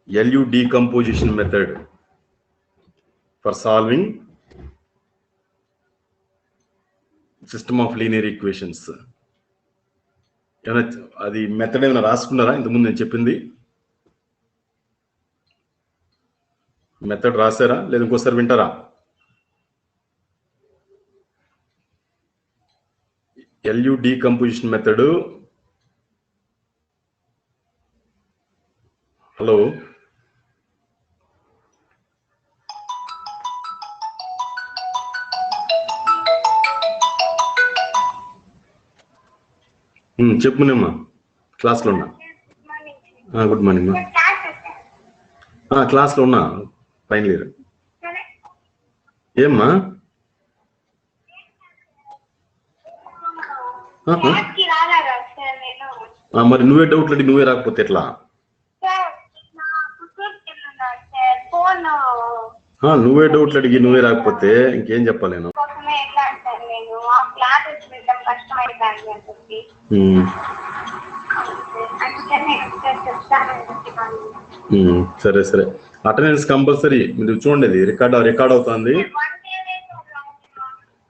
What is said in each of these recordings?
LU decomposition method for solving system of linear equations. అది method ఏమైనా రాసుకున్నారా? ఇంతకుముందు నేను చెప్పింది మెథడ్ రాసారా లేదా ఇంకోసారి వింటారా? LU decomposition method. హలో, చెప్పునేమ్మా, క్లాస్లో ఉన్నా. గుడ్ మార్నింగ్ మా. క్లాస్లో ఉన్నా, ఫైనల్ ఇయర్. ఏమ్మా? మరి నువ్వే డౌట్లు అడిగి నువ్వే రాకపోతే ఎట్లా? నువ్వే డౌట్లు అడిగి నువ్వే రాకపోతే ఇంకేం చెప్పాలి నేను? సరే సరే, అటెండెన్స్ కంపల్సరీ. మీరు చూడండి, రికార్డ్ అవుతుంది.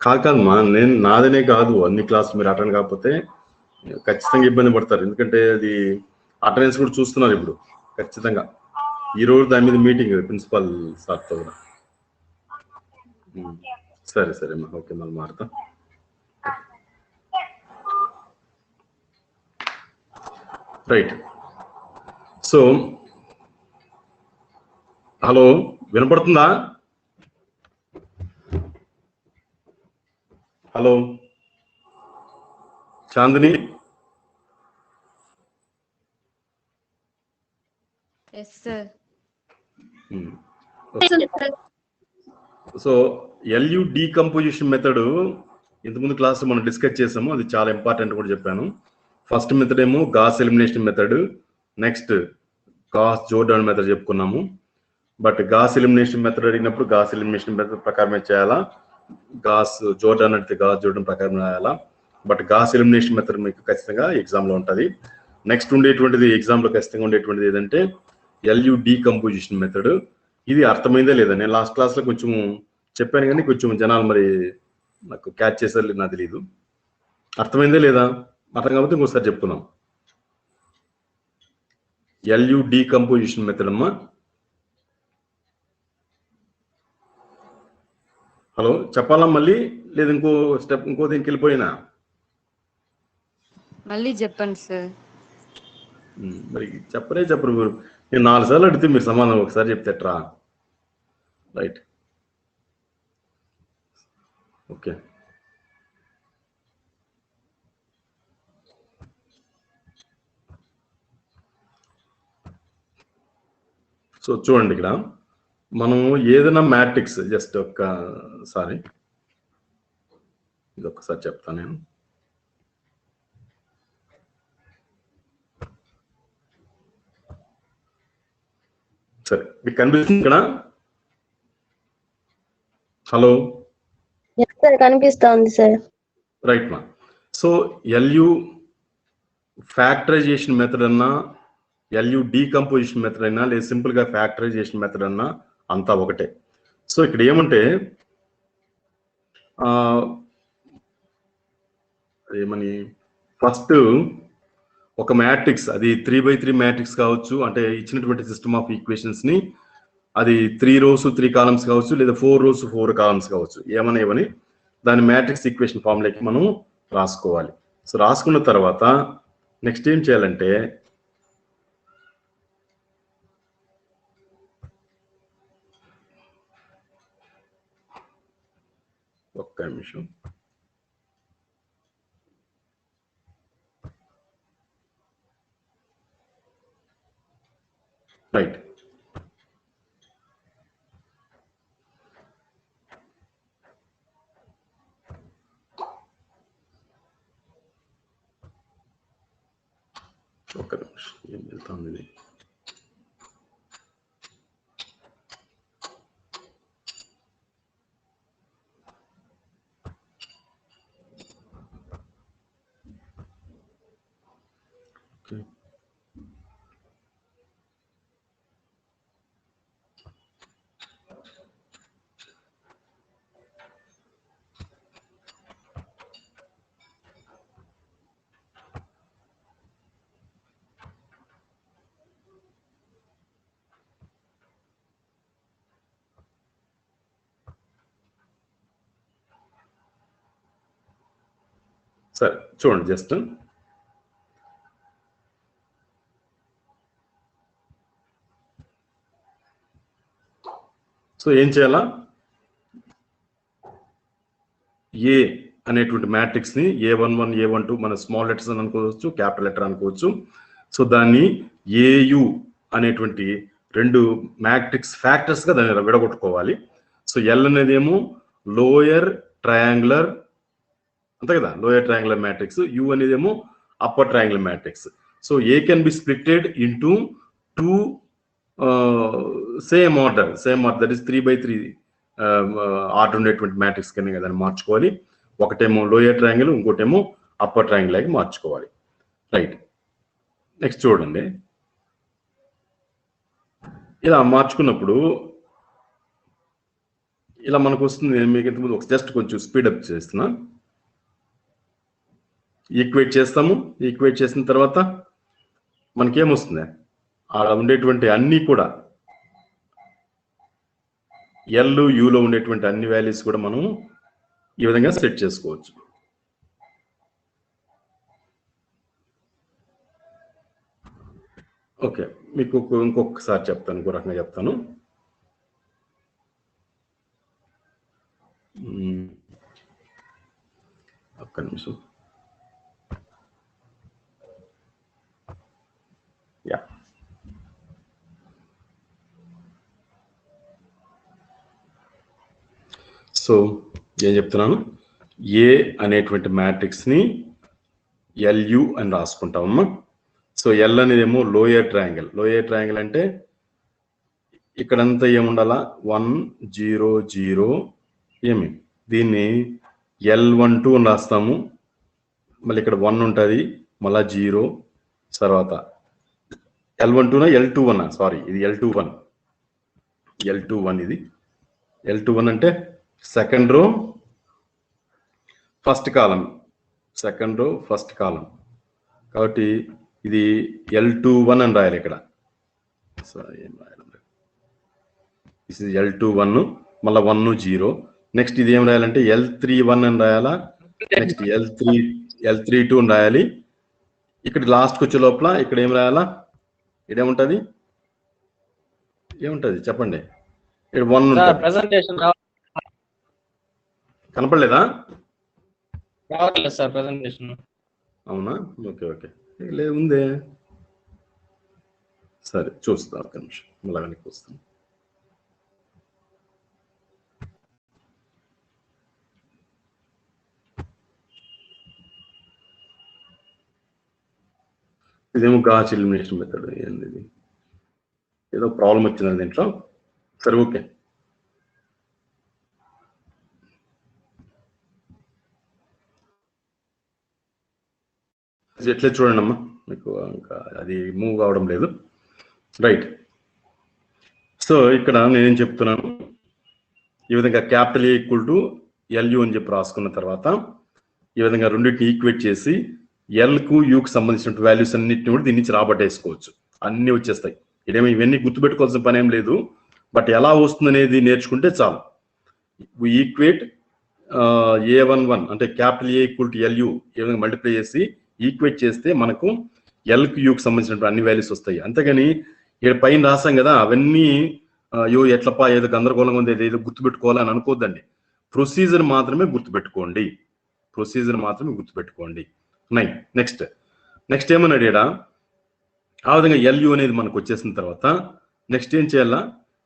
కాదమ్మా, నేను నాదనే కాదు, అన్ని క్లాసులు మీరు అటెండ్ కాకపోతే ఖచ్చితంగా ఇబ్బంది పడతారు. ఎందుకంటే అది అటెండెన్స్ కూడా చూస్తున్నారు ఇప్పుడు ఖచ్చితంగా. ఈ రోజు దాని మీద మీటింగ్ ప్రిన్సిపాల్ సార్తో కూడా. సరే సరే అమ్మా, ఓకే, మళ్ళీ మారుతా. రైట్. సో హలో, వినపడుతుందా? Hello Chandini. So LU decomposition method ఇంతకుముందు క్లాస్ మనం డిస్కస్ చేసాము, అది చాలా ఇంపార్టెంట్ కూడా చెప్పాను. ఫస్ట్ మెథడ్ ఏమో Gauss elimination method, next Gauss Jordan method చెప్పుకున్నాము. బట్ గాస్ ఎలిమినేషన్ మెథడ్ అడిగినప్పుడు గాస్ ఎలిమినేషన్ మెథడ్ ప్రకారమే చేయాలా, గాస్ జోర్డాన్ అడిగితే గాస్ జోర్డాన్ ప్రకారం రాయాలా. బట్ గాస్ ఎలిమినేషన్ మెథడ్ మీకు ఖచ్చితంగా ఎగ్జామ్లో ఉంటుంది. నెక్స్ట్ ఉండేటువంటిది ఎగ్జామ్లో ఖచ్చితంగా ఉండేటువంటిది ఏదంటే LU డీకంపోజిషన్ మెథడ్. ఇది అర్థమైందా లేదా? నేను లాస్ట్ క్లాస్లో కొంచెం చెప్పాను కానీ కొంచెం జనాలు మరి నాకు క్యాచ్ చేసారు, నాకు తెలియదు. అర్థమైందా లేదా? అర్థం కాకపోతే ఇంకోసారి చెప్తున్నాం. LU డీకంపోజిషన్ మెథడ్ అమ్మా. హలో, చెప్పాలా మళ్ళీ లేదు ఇంకో స్టెప్ ఇంకో దీనికి వెళ్ళిపోయినా? మళ్ళీ చెప్పండి సార్. మరి చెప్పరు. నేను 4 సార్లు అడిగితే మీరు సమాధానం ఒకసారి చెప్తేట్రా? Right, okay. సో చూడండి, ఇక్కడ మనం ఏదైనా మ్యాట్రిక్స్ జస్ట్ ఒక్కసారి ఇది ఒక్కసారి చెప్తాను నేను. సరే, మీకు కనిపిస్తుంది ఇక్కడ? హలో, కనిపిస్తుంది సార్. రైట్ మా. సో LU ఫ్యాక్టరైజేషన్ మెథడ్ అన్నా, LU డీకంపోజిషన్ మెథడ్ అయినా, లేదా సింపుల్ గా ఫ్యాక్టరైజేషన్ మెథడ్ అన్నా అంతా ఒకటే. సో ఇక్కడ ఏమంటే ఏమని ఫస్ట్ ఒక మ్యాట్రిక్స్, అది 3x3 మ్యాట్రిక్స్ కావచ్చు, అంటే ఇచ్చినటువంటి సిస్టమ్ ఆఫ్ ఈక్వేషన్స్ ని అది 3 rows 3 columns కావచ్చు, లేదా 4 rows 4 columns కావచ్చు, ఏమని దాని మ్యాట్రిక్స్ ఈక్వేషన్ ఫార్ములాకి మనం రాసుకోవాలి. సో రాసుకున్న తర్వాత నెక్స్ట్ ఏం చేయాలంటే ఒక్క నిమిషం. రైట్, ఒక్క నిమిషం, ఏం వెళ్తాం ఇది. సరే చూడండి జస్ట్ సో ఏం చేయాలా, ఏ అనేటువంటి మ్యాట్రిక్స్ ని A11 A12 మన స్మాల్ లెటర్స్ అని అనుకోవచ్చు, క్యాపిటల్ లెటర్ అనుకోవచ్చు. సో దాన్ని ఏయు అనేటువంటి రెండు మ్యాట్రిక్స్ ఫ్యాక్టర్స్ గా దాన్ని విడగొట్టుకోవాలి. సో ఎల్ అనేది ఏమో లోయర్ ట్రయాంగులర్ అంతే కదా, లోయర్ ట్రయాంగులర్ మ్యాట్రిక్స్. యు అనేది ఏమో upper triangular matrix. So A can be splitted into two same order that is 3/3 order ఉండేటువంటి మ్యాట్రిక్స్ కింద దాన్ని మార్చుకోవాలి. ఒకటేమో లోయర్ ట్రయాంగిల్, ఇంకోటేమో అప్పర్ ట్రయాంగిల్ లాగా మార్చుకోవాలి. రైట్, నెక్స్ట్ చూడండి. ఇలా మార్చుకున్నప్పుడు ఇలా మనకు వస్తుంది. మీకు ఇంతకుముందు ఒక జస్ట్ కొంచెం స్పీడప్ చేస్తున్నా. ఈక్వేట్ చేస్తాము. ఈక్వేట్ చేసిన తర్వాత మనకేమొస్తుంది, అలా ఉండేటువంటి అన్నీ కూడా ఎల్ యూలో ఉండేటువంటి అన్ని వాల్యూస్ కూడా మనం ఈ విధంగా సెట్ చేసుకోవచ్చు. ఓకే, మీకు ఇంకొకసారి చెప్తాను, ఇంకో రకంగా చెప్తాను. ఒక్క నిమిషం. యా, సో ఏం చెప్తున్నాను, ఏ అనేటువంటి మ్యాట్రిక్స్ ని ఎల్యు అని రాసుకుంటామమ్మా. సో ఎల్ అనేది ఏమో లోయర్ ట్రయాంగిల్. లోయర్ ట్రయాంగిల్ అంటే ఇక్కడంతా ఏముండాలా, 1 0 0 ఏమి, దీన్ని L12 అని రాస్తాము. మళ్ళీ ఇక్కడ 1 ఉంటుంది, మళ్ళా 0, తర్వాత L12 L21, సారీ ఇది L21. ఇది L21 అంటే సెకండ్ రో ఫస్ట్ కాలం, సెకండ్ రో ఫస్ట్ కాలం. కాబట్టి ఇది L21 అని రాయాలి ఇక్కడ. ఏం రాయాలి, దిస్ ఇస్ L21, మళ్ళీ 1 0. నెక్స్ట్ ఇది ఏం రాయాలంటే L31 అని రాయాలా, నెక్స్ట్ L32 అని రాయాలి. ఇక్కడ లాస్ట్కి వచ్చే లోపల ఇక్కడ ఏం రాయాలా, ఇదేముంటది, ఏముంటది చెప్పండి. ఇక్కడ 1 ఉంటుంది. కనపడలేదా? Sir presentation. అవునా, ఓకే ఓకే, లేదు ఉందే. సరే చూస్తా, ఒక్క నిమిషం, మళ్ళీ వెనక్కి వస్తాను. ఇదేమో గాస్ ఎలిమినేషన్ మెథడ్. ఏంది ఇది, ఏదో ప్రాబ్లం వచ్చింది దీంట్లో. సరే ఓకే, ఎట్లా చూడండి అమ్మా, మీకు ఇంకా అది మూవ్ కావడం లేదు. రైట్, సో ఇక్కడ నేనేం చెప్తున్నాను, ఈ విధంగా capital A equal to LU అని చెప్పి రాసుకున్న తర్వాత ఈ విధంగా రెండింటిని ఈక్వేట్ చేసి ఎల్కు యూకు సంబంధించిన వాల్యూస్ అన్నింటిని కూడా దీని నుంచి రాబట్టేసుకోవచ్చు. అన్నీ వచ్చేస్తాయి. ఇదేమో ఇవన్నీ గుర్తుపెట్టుకోవాల్సిన పని ఏం లేదు, బట్ ఎలా వస్తుంది అనేది నేర్చుకుంటే చాలు. ఈక్వేట్ A11 అంటే క్యాపిటల్ ఏ ఈక్వల్ టు ఎల్యు ఈ విధంగా మల్టిప్లై చేసి ఈక్వేట్ చేస్తే మనకు ఎల్కు యూకి సంబంధించిన అన్ని వాల్యూస్ వస్తాయి. అంతేగాని ఇక్కడ పైన రాసాం కదా, అవన్నీ ఎట్లపా ఏదో గందరగోళంగా ఉంది, ఏదో గుర్తుపెట్టుకోవాలని అనుకోద్దండి. ప్రొసీజర్ మాత్రమే గుర్తుపెట్టుకోండి, నెక్స్ట్ ఏమని అడిగాడా, ఆ విధంగా ఎల్యు అనేది మనకు వచ్చేసిన తర్వాత నెక్స్ట్ ఏం చేయాలా,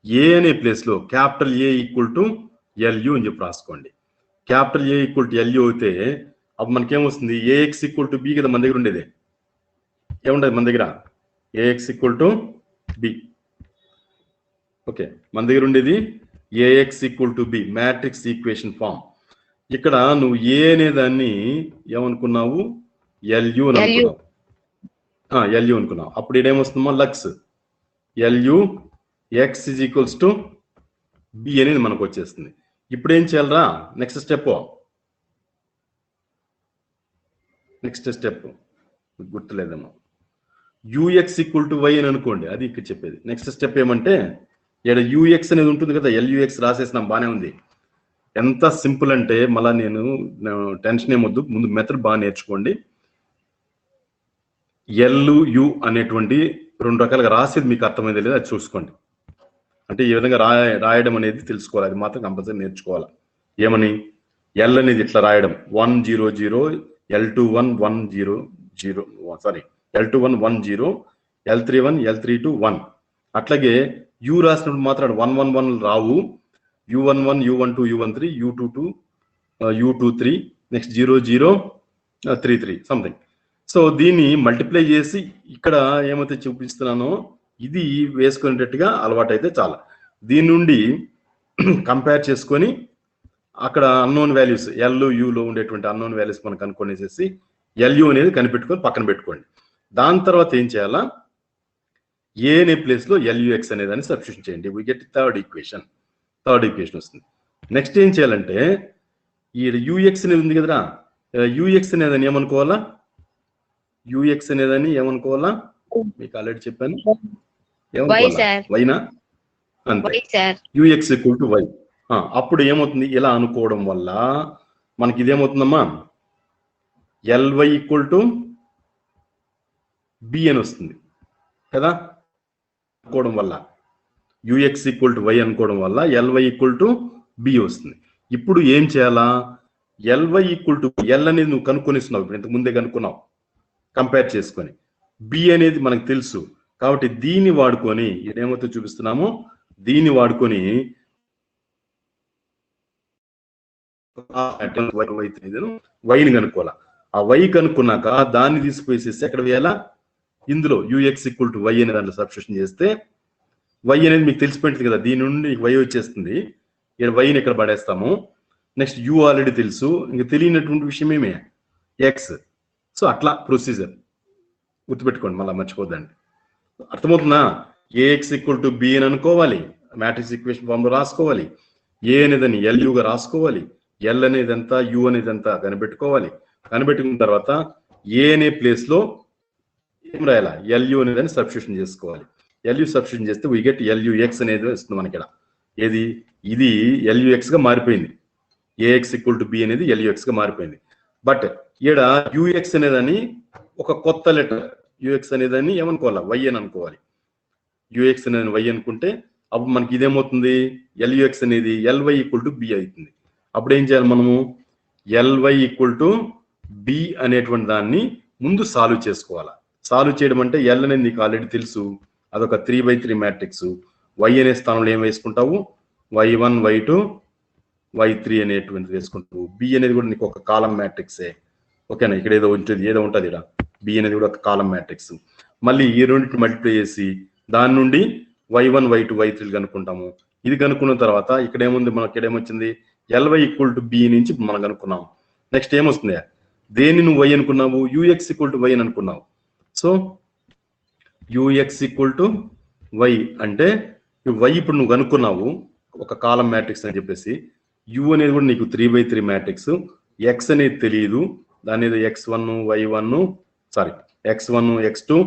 ఏ అనే ప్లేస్లో capital A equal to LU అని చెప్పి రాసుకోండి. Capital A equal to LU అయితే అప్పుడు మనకేమొస్తుంది, ఏఎక్స్ ఈక్వల్ టు బి కదా మన దగ్గర ఉండేది. ఏముండదు మన దగ్గర, AX equal to B. Okay, మన దగ్గర ఉండేది AX equal to B, matrix equation form. ఇక్కడ నువ్వు ఏ అనే దాన్ని ఏమనుకున్నావు, ఎల్యు అని అనుకున్నావు. ఎల్యు అనుకున్నావు. అప్పుడు ఇదేమొస్తుందమ్మా, లక్స్ L U X is equals to B అనేది మనకు వచ్చేస్తుంది. ఇప్పుడు ఏం చేయాలరా, నెక్స్ట్ స్టెప్ గుర్తులేదమ్మా, యూఎక్స్ ఈక్వల్ టు వై అని అనుకోండి, అది ఇక్కడ చెప్పేది. నెక్స్ట్ స్టెప్ ఏమంటే, ఇక్కడ యూఎక్స్ అనేది ఉంటుంది కదా, ఎల్యూఎక్స్ రాసేసినాం, బాగానే ఉంది. ఎంత సింపుల్ అంటే మళ్ళీ నేను టెన్షన్ ఏమొద్దు, ముందు మెథడ్ బాగా నేర్చుకోండి. ఎల్ యు అనేటువంటి 2 రకాలుగా రాసేది మీకు అర్థమైంది లేదు, అది చూసుకోండి. అంటే ఈ విధంగా రాయడం అనేది తెలుసుకోవాలి, అది మాత్రం కంపల్సరీ నేర్చుకోవాలి. ఏమని ఎల్ అనేది ఇట్లా రాయడం 100 L21 100 sorry L21 10 L31 L32 1. అట్లాగే యు రాసినప్పుడు మాత్రం 111 రావు, U11 U12 U13 U22 U23 next 0033 something. So దీన్ని మల్టిప్లై చేసి ఇక్కడ ఏమైతే చూపిస్తున్నానో ఇది వేసుకునేటట్టుగా అలవాటు అయితే చాలా. దీని నుండి కంపేర్ చేసుకొని అక్కడ అన్నోన్ వాల్యూస్ ఎల్యులో ఉండేటువంటి అన్నోన్ వాల్యూస్ మనం కనుక్కొనేసేసి ఎల్యు అనేది కనిపెట్టుకొని పక్కన పెట్టుకోండి. దాని తర్వాత ఏం చేయాలా, ఏ అనే ప్లేస్ లో ఎల్యుఎక్స్ అనేదాన్ని సబ్స్టిట్యూషన్ చేయండి. వి గెట్ థర్డ్ ఈక్వేషన్ వస్తుంది. నెక్స్ట్ ఏం చేయాలంటే ఈ యూఎక్స్ అనేది ఉంది కదరా, యూఎక్స్ అనేదాన్ని ఏమనుకోవాలా, యూఎక్స్ అనేదాన్ని ఏమనుకోవాలా, మీకు ఆల్రెడీ చెప్పాను వైనా అంతే, యూఎక్స్ ఈక్వల్ టు వై. అప్పుడు ఏమవుతుంది, ఇలా అనుకోవడం వల్ల మనకి ఇదేమవుతుందమ్మా, ఎల్వై ఈక్వల్ టు బి అని వస్తుంది కదా. అనుకోవడం వల్ల యూఎక్స్ ఈక్వల్ టు వై అనుకోవడం వల్ల ఎల్వై ఈక్వల్ టు బి వస్తుంది. ఇప్పుడు ఏం చేయాలా, ఎల్వై ఈక్వల్ టు ఎల్ అనేది నువ్వు కనుక్కొనిస్తున్నావు, ఇప్పుడు ఇంతకు ముందే కనుక్కున్నావు కంపేర్ చేసుకొని. బి అనేది మనకు తెలుసు కాబట్టి దీన్ని వాడుకొని ఏమవుతో చూపిస్తున్నామో దీన్ని వాడుకొని వైని కనుక్కోవాలా. ఆ వై కనుక్కున్నాక దాన్ని తీసుకుపోయేసేసి ఎక్కడ వేయాలా, ఇందులో యూఎక్స్ ఈక్వల్ టు వై అనే దాంట్లో సబ్స్టిట్యూషన్ చేస్తే వై అనేది మీకు తెలిసిపోయింది కదా, దీని నుండి వై వచ్చేస్తుంది. ఇక్కడ వైని ఇక్కడ పడేస్తాము. నెక్స్ట్ యూ ఆల్రెడీ తెలుసు, ఇంక తెలియనటువంటి విషయం ఏమే ఎక్స్. సో అట్లా ప్రొసీజర్ గుర్తుపెట్టుకోండి, మళ్ళీ మర్చిపోద్దండి. అర్థమవుతుందా? ఏఎక్స్ ఈక్వల్ టు బి అని అనుకోవాలి, మ్యాట్రిక్స్ ఈక్వేషన్ ఫామ్ లో రాసుకోవాలి. ఏ అనేదాన్ని ఎల్యుగా రాసుకోవాలి, ఎల్ అనేది ఎంత యు అనేది ఎంత కనిపెట్టుకోవాలి. కనిపెట్టుకున్న తర్వాత ఏ అనే ప్లేస్ లో ఏం రాయాలా, ఎల్యు అనేదాన్ని సబ్స్టిట్యూషన్ చేసుకోవాలి. ఎల్యు సబ్స్టిట్యూషన్ చేస్తే వీ గెట్ ఎల్యుఎక్స్ అనేది వస్తుంది మనకి. ఇక్కడ ఏది, ఇది ఎల్యుఎక్స్ గా మారిపోయింది. ఏఎక్స్ ఈక్వల్ టు బి అనేది ఎల్యుఎక్స్ గా మారిపోయింది. బట్ ఇక్కడ యూఎక్స్ అనేదాన్ని ఒక కొత్త లెటర్, యూఎక్స్ అనేదాన్ని ఏమనుకోవాలా, వై అని అనుకోవాలి. యూఎక్స్ అనేది వై అనుకుంటే అప్పుడు మనకి ఇదేమవుతుంది, ఎల్యుఎక్స్ అనేది ఎల్వై ఈక్వల్ టు బి అవుతుంది. అప్పుడు ఏం చేయాలి మనము, ఎల్వై ఈక్వల్ టు బి అనేటువంటి దాన్ని ముందు సాల్వ్ చేసుకోవాలా. సాల్వ్ చేయడం అంటే ఎల్ అనేది నీకు ఆల్రెడీ తెలుసు, అదొక 3/3 మ్యాట్రిక్స్. వై అనే స్థానంలో ఏం వేసుకుంటావు, y1 y2 y3 అనేటువంటిది వేసుకుంటావు. బి అనేది కూడా నీకు ఒక కాలం మ్యాట్రిక్సే, ఓకేనా. ఇక్కడ ఏదో ఉంటుంది ఇక్కడ బి అనేది కూడా ఒక కాలం మ్యాట్రిక్స్. మళ్ళీ ఈ రెండింటిని మల్టిప్లై చేసి దాని నుండి y1 y2 y3 కనుక్కుంటాము. ఇది కనుక్కున్న తర్వాత ఇక్కడ ఏముంది, మనకి ఇక్కడ ఏమొచ్చింది, ఎల్వై ఈక్వల్ టు బి నుంచి మనం కనుక్కున్నాము. నెక్స్ట్ ఏమొస్తుంది, దేన్ని నువ్వు వై అనుకున్నావు, యూఎక్స్ ఈక్వల్ టు వై అని అనుకున్నావు. So UX equal to Y అంటే వై ఇప్పుడు నువ్వు కనుక్కున్నావు ఒక కాలం మ్యాట్రిక్స్ అని చెప్పేసి. యు అనేది కూడా నీకు 3/3 మ్యాట్రిక్స్. ఎక్స్ అనేది తెలియదు, దాని ఏదో x1 y1 sorry x1 x2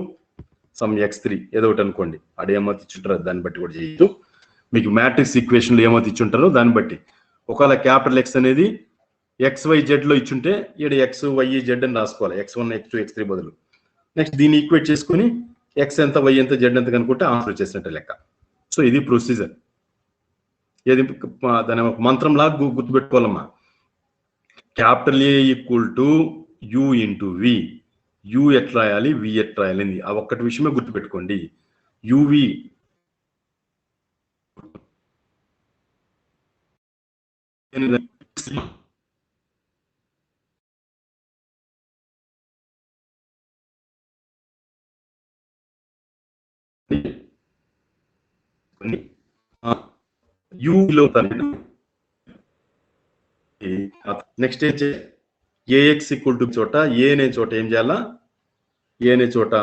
some x3 ఏదో ఒకటి అనుకోండి. అడేమో ఇచ్చుంటారో దాన్ని బట్టి కూడా చేయొచ్చు. మీకు మ్యాట్రిక్స్ ఈక్వేషన్ లో ఏమో ఇచ్చుంటారో దాన్ని బట్టి. ఒకవేళ క్యాపిటల్ ఎక్స్ అనేది XYZ లో ఇచ్చుంటే ఇక్కడ XYZ అని రాసుకోవాలి, x1 x2 x3 బదులు. నెక్స్ట్ దీన్ని ఈక్వేట్ చేసుకుని ఎక్స్ ఎంత వై ఎంత జెడ్ ఎంత కనుక్కుంటే ఆన్సర్ వచ్చేసినట్టు లెక్క. సో ఇది ప్రొసీజర్. ఏది దాని ఒక మంత్రం లాగా గుర్తుపెట్టుకోవాలమ్మా. Capital A equal to U into V. U ఎట్లా రాయాలి, వి ఎట్లా రాయాలి, ఆ ఒక్కటి విషయమే గుర్తుపెట్టుకోండి. యువి యూలో నెక్స్ట్ ఏం చేయాలి, ఏఎక్స్ ఈక్వల్ టు చోట ఏ అనే చోట ఏం చేయాలా, ఏ అనే చోట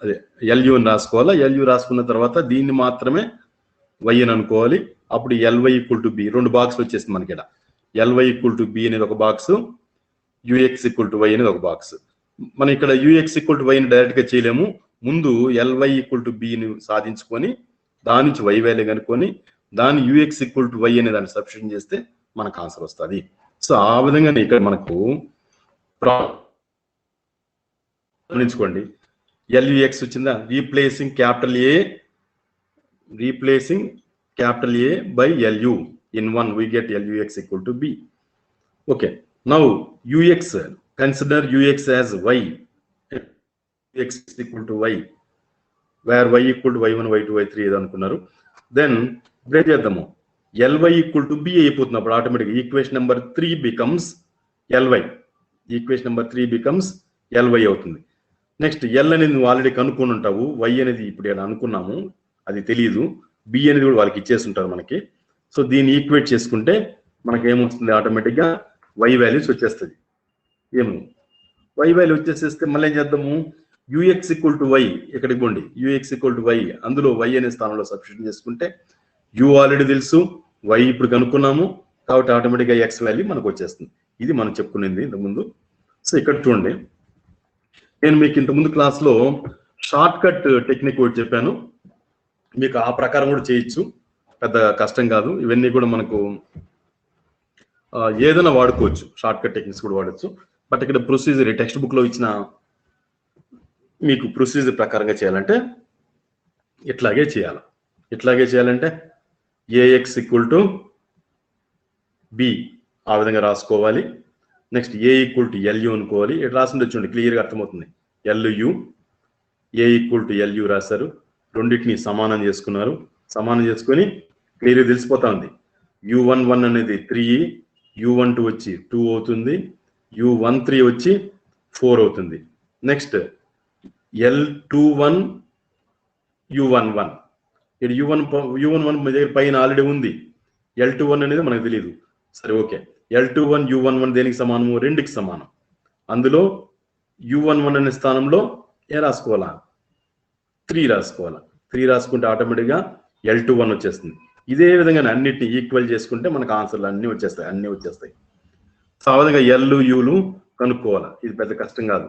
అదే ఎల్యూ అని రాసుకోవాలా. ఎల్యూ రాసుకున్న తర్వాత దీన్ని మాత్రమే వై అని అనుకోవాలి. అప్పుడు ఎల్వై ఈక్వల్ టు బి, 2 బాక్స్లు వచ్చేసింది మనకి. ఇక్కడ ఎల్వై ఈక్వల్ టు బి అనేది ఒక box, UX equal to Y అనేది ఒక బాక్స్. మనం ఇక్కడ యూఎక్స్ ఈక్వల్ టు వైని డైరెక్ట్ గా చేయలేము. ముందు ఎల్వై ఈక్వల్ టు బిని సాధించుకొని దాని నుంచి వై వాల్యూ కనుక్కొని దాన్ని యూఎక్స్ ఈక్వల్ టు వై అనే దాన్ని సబ్స్టిట్యూట్ చేస్తే మనకు ఆన్సర్ వస్తుంది. సో ఆ విధంగా ఇక్కడ మనకు గమనించుకోండి, ఎల్యుఎక్స్ వచ్చిందా, replacing capital A by L U in 1 we get lux equal to b. Okay, now ux, consider ux as y, x equal to y, where y equal to y1 y2 y3 ఏదో అనుకున్నారు. Then break చేద్దాము, ly equal to b అయిపోతుంది. అప్పుడు automatic equation number 3 becomes ly, equation number 3 becomes ly అవుతుంది. Next l అనేది నువ్వు already కనుక్కొని ఉంటావు, y అనేది ఇప్పుడు అనుకున్నాము అది తెలియదు, b అనేది కూడా వాళ్ళకి ఇచ్చేసి ఉంటారు మనకి. సో దీన్ని ఈక్వేట్ చేసుకుంటే మనకి ఏమొస్తుంది, ఆటోమేటిక్గా y వాల్యూస్ వచ్చేస్తుంది. ఏమో y వాల్యూ వచ్చేసేస్తే మళ్ళీ ఏం చేద్దాము, ux ఈక్వల్ టు y ఇక్కడికి పోండి, ux ఈక్వల్ టు y, అందులో y అనే స్థానంలో సబ్స్టిట్యూట్ చేసుకుంటే u ఆల్రెడీ తెలుసు, y ఇప్పుడు కనుక్కున్నాము కాబట్టి ఆటోమేటిక్గా x వాల్యూ మనకు వచ్చేస్తుంది. ఇది మనం చెప్పుకునేది ఇంతకుముందు. సో ఇక్కడ చూడండి, నేను మీకు ఇంతకుముందు క్లాస్లో షార్ట్ కట్ టెక్నిక్ ఒకటి చెప్పాను, మీకు ఆ ప్రకారం కూడా చేయొచ్చు, పెద్ద కష్టం కాదు. ఇవన్నీ కూడా మనకు ఏదైనా వాడుకోవచ్చు, షార్ట్ కట్ టెక్నిక్స్ కూడా వాడచ్చు. బట్ ఇక్కడ ప్రొసీజర్ టెక్స్ట్ బుక్ లో ఇచ్చిన మీకు ప్రొసీజర్ ప్రకారంగా చేయాలంటే ఇట్లాగే చేయాలంటే ఏఎక్స్ ఈక్వల్ టు బి ఆ విధంగా రాసుకోవాలి. నెక్స్ట్ ఏ ఈక్వల్ టు ఎల్యు అనుకోవాలి. ఇట్లా రాసింది చూడండి, క్లియర్గా అర్థమవుతుంది. ఎల్యు, ఏ ఈక్వల్ టు ఎల్యు రాశారు, రెండింటిని సమానం చేసుకున్నారు. సమానం చేసుకొని క్లియర్గా తెలిసిపోతా ఉంది, u11 అనేది 3, u12 వచ్చి 2 అవుతుంది, u13 వచ్చి 4 అవుతుంది. నెక్స్ట్ L21 u11, ఇక్కడ u11 మీ దగ్గర పైన ఆల్రెడీ ఉంది, L21 అనేది మనకు తెలియదు. సరే ఓకే, L21 u11 దేనికి సమానము, 2కి సమానం. అందులో u11 అనే స్థానంలో ఏ రాసుకోవాలా, 3 రాసుకోవాలా. 3 రాసుకుంటే ఆటోమేటిక్గా L21 వచ్చేస్తుంది. ఇదే విధంగా అన్నిటిని ఈక్వల్ చేసుకుంటే మనకు ఆన్సర్లు అన్నీ వచ్చేస్తాయి. సో ఆ విధంగా ఎల్ యూలు కనుక్కోవాలి, ఇది పెద్ద కష్టం కాదు.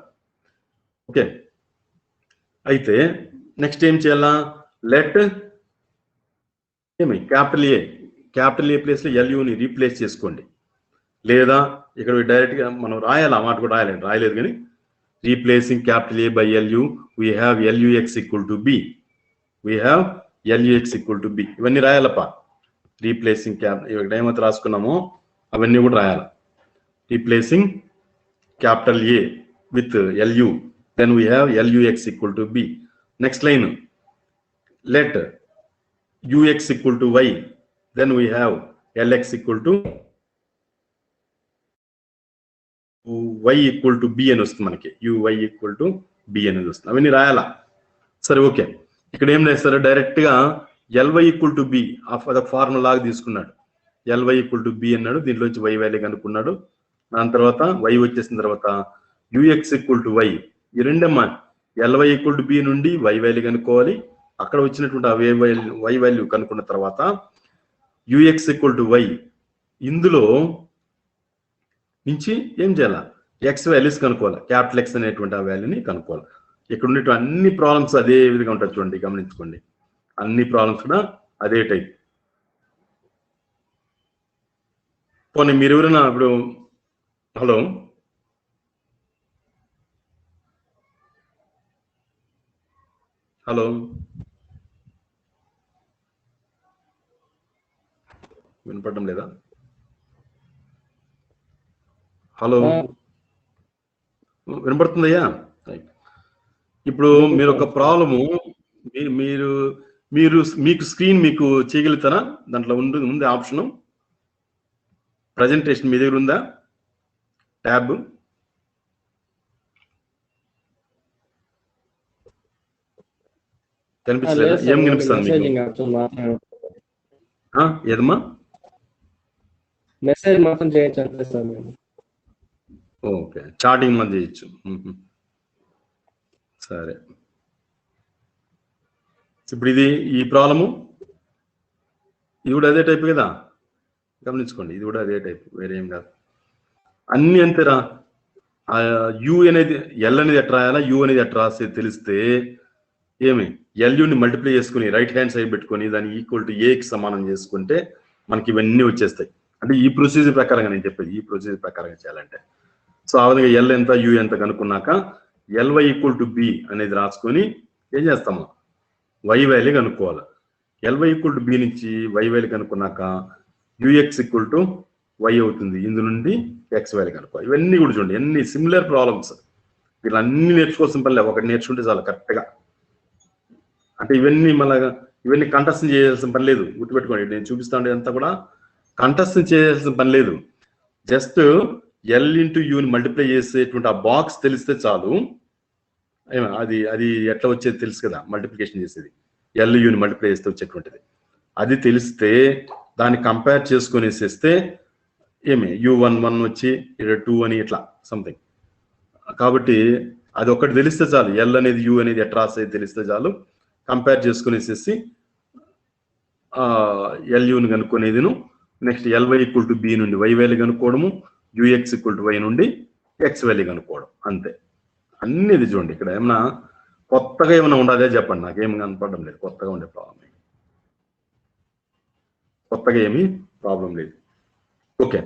ఓకే, అయితే నెక్స్ట్ ఏం చేయాలా, లెట్ క్యాపిటల్ ఏ ప్లేస్లో ఎల్యూని రీప్లేస్ చేసుకోండి. లేదా ఇక్కడ డైరెక్ట్గా మనం రాయాలి, ఆ మాట కూడా రాయలేదు కానీ replacing capital A by L U we have L U X equal to B, L U X equal to B, ఇవన్నీ రాయాలప్పా. రీప్లేసింగ్ ఇక్కడ ఏమైతే రాసుకున్నామో అవన్నీ కూడా రాయాలి. Replacing capital A with L U, then we have L U X equal to B. Next line, let U X equal to Y, then we have L X equal to Y equal to B అని వస్తుంది మనకి, యువై ఈక్వల్ టు బి అనేది వస్తుంది. అవన్నీ రాయాలా. సరే okay, ఇక్కడ ఏం చేస్తారు, డైరెక్ట్ గా ఎల్వై ఈక్వల్ టు బి అదొక ఫార్ములా లాగా తీసుకున్నాడు. ఎల్వై ఈక్వల్ టు బి అన్నాడు, దీంట్లోంచి వై వాల్యూ కనుక్కున్నాడు. దాని తర్వాత వై వచ్చేసిన తర్వాత యూఎక్స్ ఈక్వల్ టు వై, ఈ రెండమ్మా ఎల్వై ఈక్వల్ టు బి నుండి వై వాల్యూ కనుక్కోవాలి. అక్కడ వచ్చినటువంటి ఆ వై వాల్యూ కనుక్కున్న తర్వాత యూఎక్స్ ఈక్వల్ టు వై, ఇందులో నుంచి ఏం చేయాలి, ఎక్స్ వాల్యూస్ కనుక్కోవాలి, క్యాపిటల్ ఎక్స్ అనేటువంటి ఆ వాల్యూని కనుక్కోవాలి. ఇక్కడ ఉన్నటువంటి అన్ని ప్రాబ్లమ్స్ అదే విధంగా ఉంటుంది చూడండి, గమనించుకోండి, అన్ని ప్రాబ్లమ్స్ కూడా అదే టైప్. పోనీ మీరు ఎవరైనా ఇప్పుడు హలో వినపడడం లేదా? హలో వినపడుతుందయ్యా? ఇప్పుడు మీరు ఒక ప్రాబ్లము మీకు స్క్రీన్ మీకు చేయగలుగుతారా? దాంట్లో ఉంది ఆప్షను, ప్రజెంటేషన్ మీ దగ్గర ఉందా? ట్యాబ్ కనిపించలేదా? ఏం కనిపిస్తుంది ఏదమ్మా? మెసేజ్ మాత్రం చేయొచ్చు. ఓకే, చాటింగ్ మనం చేయొచ్చు. సరే, ఇప్పుడు ఈ ప్రాబ్లము ఇది కూడా అదే టైప్ కదా, గమనించుకోండి, ఇది కూడా అదే టైప్, వేరే ఏం కాదు. అన్ని అంతేరా. యు అనేది ఎల్ అనేది ఎట్లా రాయాలా, యు అనేది ఎట్లా రాస్తే తెలిస్తే ఏమి ఎల్యూని మల్టిప్లై చేసుకుని రైట్ హ్యాండ్ సైడ్ పెట్టుకొని దాన్ని ఈక్వల్ టు ఏకి సమానం చేసుకుంటే మనకి ఇవన్నీ వచ్చేస్తాయి. అంటే ఈ ప్రొసీజర్ ప్రకారంగా నేను చెప్పేది, ఈ ప్రొసీజర్ ప్రకారంగా చేయాలంటే. సో ఆ విధంగా ఎల్ ఎంత యూ ఎంత కనుక్కున్నాక ఎల్వై ఈక్వల్ టు బి అనేది రాసుకొని ఏం చేస్తాము, వై వాల్యూ కనుక్కోవాలి. ఎల్వై ఈక్వల్ టు బి నుంచి వై వాల్యూ కనుక్కున్నాక యూఎక్స్ ఈక్వల్ టు వై అవుతుంది, ఇందు నుండి ఎక్స్ వాల్యూ కనుక్కోవాలి. ఇవన్నీ కూడా చూడండి ఎన్ని సిమిలర్ ప్రాబ్లమ్స్. వీళ్ళు అన్ని నేర్చుకోవాల్సిన పని లేదు, ఒకటి నేర్చుకుంటే చాలు కరెక్ట్గా. అంటే ఇవన్నీ కంఠస్థం చేయాల్సిన పని లేదు, గుర్తుపెట్టుకోండి. నేను చూపిస్తా ఉండేది అంతా కూడా కంఠస్థం చేయాల్సిన పని లేదు. జస్ట్ ఎల్ ఇంటూ యూని మల్టిప్లై చేసేటువంటి ఆ బాక్స్ తెలిస్తే చాలు. అది ఎట్లా వచ్చేది తెలుసు కదా, మల్టిప్లికేషన్ చేసేది ఎల్ యూని మల్టిప్లై చేస్తే వచ్చేటువంటిది. అది తెలిస్తే దాన్ని కంపేర్ చేసుకునేసేస్తే U11 వచ్చి 2 అని ఇట్లా సంథింగ్. కాబట్టి అది ఒక్కటి తెలిస్తే చాలు, ఎల్ అనేది యూ అనేది ఎట్లా రాసేది తెలిస్తే చాలు. కంపేర్ చేసుకునేసేసి ఎల్యూని కనుక్కునేదిను. Next L Y equal to B నుండి వై వాల్యూ కనుక్కోవడము, యూఎక్స్ ఈక్వల్ టు వై నుండి ఎక్స్ వాల్యూ కనుక్కోవడం, అంతే. అన్ని ఇది చూడండి. ఇక్కడ ఏమన్నా కొత్తగా ఏమైనా ఉండదే చెప్పండి, నాకేం కనపడడం లేదు కొత్తగా ఉండే ప్రాబ్లం. కొత్తగా ఏమీ ప్రాబ్లం లేదు. ఓకే,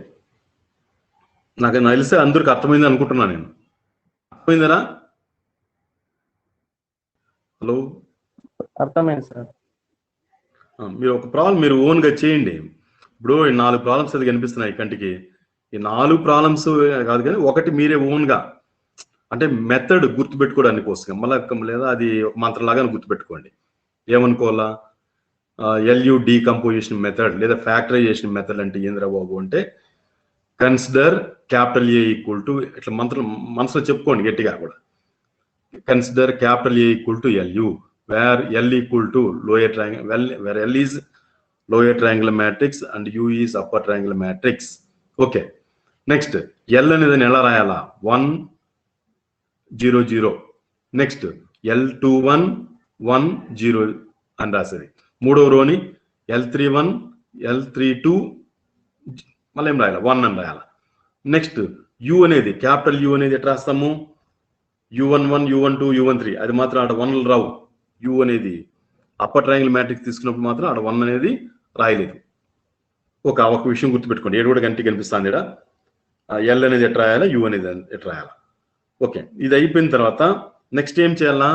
నాకు తెలిస్తే అందరికి అర్థమైంది అనుకుంటున్నాను నేను. అర్థమైందరా? హలో, అర్థమైంది సార్. మీరు ఒక ప్రాబ్లం మీరు ఓన్గా చేయండి. ఇప్పుడు 4 ప్రాబ్లమ్స్ అది కనిపిస్తున్నాయి కంటికి. ఈ 4 ప్రాబ్లమ్స్ కాదు కానీ ఒకటి మీరే ఓన్గా, అంటే మెథడ్ గుర్తుపెట్టుకోవడానికి కోసం మళ్ళీ, లేదా అది ఒక మంత్రంలాగా గుర్తుపెట్టుకోండి. ఏమనుకోవాలా, ఎల్యూ డీకంపోజిషన్ మెథడ్ లేదా ఫ్యాక్టరైజేషన్ మెథడ్ అంటే ఏంద్రా బాబు అంటే, consider capital A equal to, ఇట్లా మంత్రం మనసులో చెప్పుకోండి గట్టిగా కూడా. Consider capital A equal to ఎల్యూ where L equal to lower triangle, where L is lower triangular matrix and U is upper triangular matrix. Okay, next L అనేది ఎలా రాయాలా, 1 0 0. Next L21 1 0 అని రాసేది. మూడవ రోని L31 L32 మళ్ళీ ఏం రాయాలి, 1 అని రాయాలి. నెక్స్ట్ U అనేది క్యాపిటల్ U అనేది ఎట్లా రాస్తాము, U11 U12 U13, అది మాత్రం ఆడ 1లు రావు. యూ అనేది అప్పర్ ట్రయాంగిల్ మ్యాట్రిక్స్ తీసుకున్నప్పుడు మాత్రం ఆడ 1 అనేది రాయలేదు. ఒక విషయం గుర్తుపెట్టుకోండి, ఏడు కూడా గంటి కనిపిస్తుంది ఇక్కడ. ఎల్ అనేది ఎట్లా రాయాలా, యూ అనేది ఎట్లా రాయాలా. ఓకే, ఇది అయిపోయిన తర్వాత నెక్స్ట్ ఏం చేయాలా,